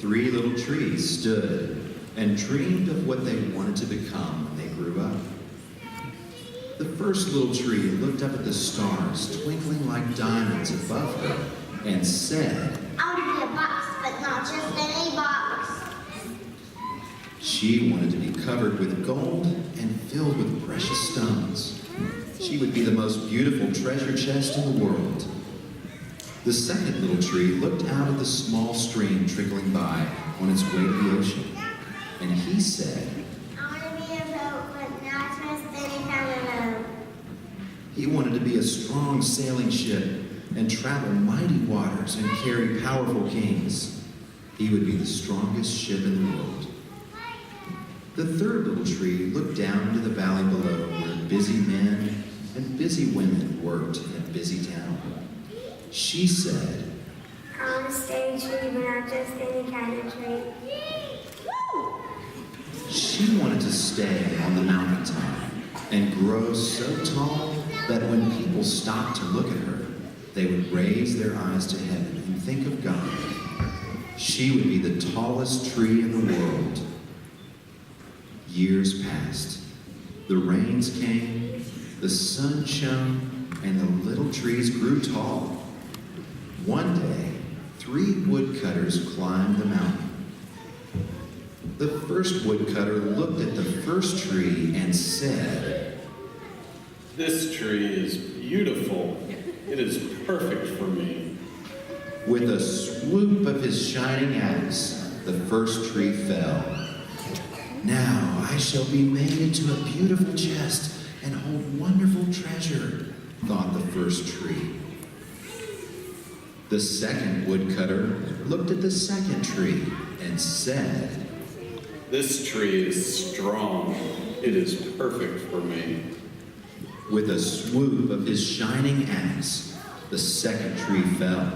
Three little trees stood and dreamed of what they wanted to become when they grew up. The first little tree looked up at the stars twinkling like diamonds above her and said, "I want to be a box, but not just any box." She wanted to be covered with gold and filled with precious stones. She would be the most beautiful treasure chest in the world. The second little tree looked out at the small stream trickling by on its way to the ocean, and he said, "I want to be a boat, but not just any kind of boat." he wanted to be a strong sailing ship and travel mighty waters and carry powerful kings. He would be the strongest ship in the world. The third little tree looked down into the valley below where busy men and busy women worked in a busy town. She said, "I want to stay a tree, but not just any kind of tree." she wanted to stay on the mountaintop and grow so tall that when people stopped to look at her, they would raise their eyes to heaven and think of God. She would be the tallest tree in the world. Years passed. The rains came, the sun shone, and the little trees grew tall. One day, 3 woodcutters climbed the mountain. The first woodcutter looked at the first tree and said, "This tree is beautiful. It is perfect for me." With a swoop of his shining axe, the first tree fell. "Now I shall be made into a beautiful chest and hold wonderful treasure," thought the first tree. The second woodcutter looked at the second tree and said, "This tree is strong. It is perfect for me." With a swoop of his shining axe, the second tree fell.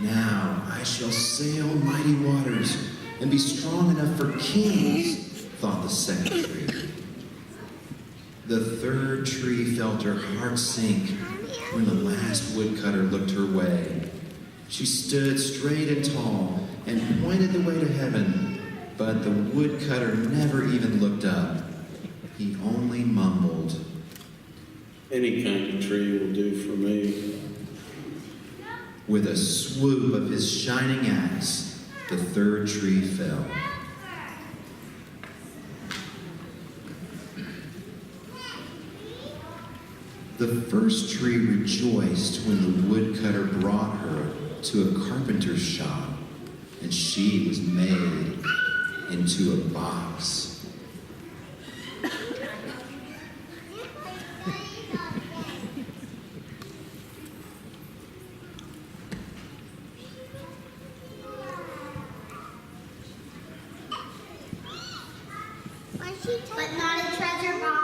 "Now I shall sail mighty waters and be strong enough for kings," thought the second tree. The third tree felt her heart sink when the last woodcutter looked her way. She stood straight and tall and pointed the way to heaven, but the woodcutter never even looked up. He only mumbled, Any kind of tree will do for me. With a swoop of his shining axe, the third tree fell. The first tree rejoiced when the woodcutter brought her to a carpenter's shop, and she was made into a box. But not a treasure box.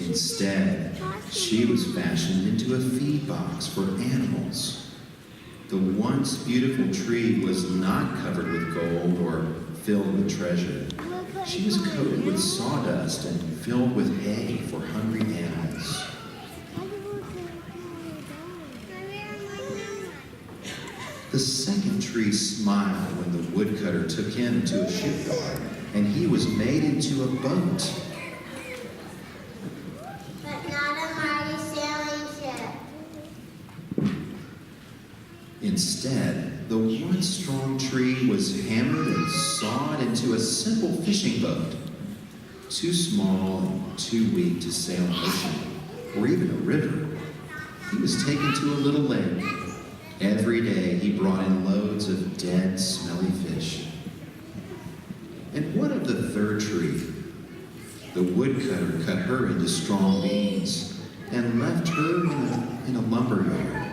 Instead, she was fashioned into a feed box for animals. The once beautiful tree was not covered with gold or filled with treasure. She was coated with sawdust and filled with hay for hungry animals. The second tree smiled when the woodcutter took him to a shipyard, and he was made into a boat. But not a mighty sailing ship. Instead, the once strong tree was hammered and sawed into a simple fishing boat, too small and too weak to sail an ocean or even a river. He was taken to a little lake. Every day he brought in loads of dead, smelly fish. And what of the third tree? The woodcutter cut her into strong beams and left her in a lumber yard.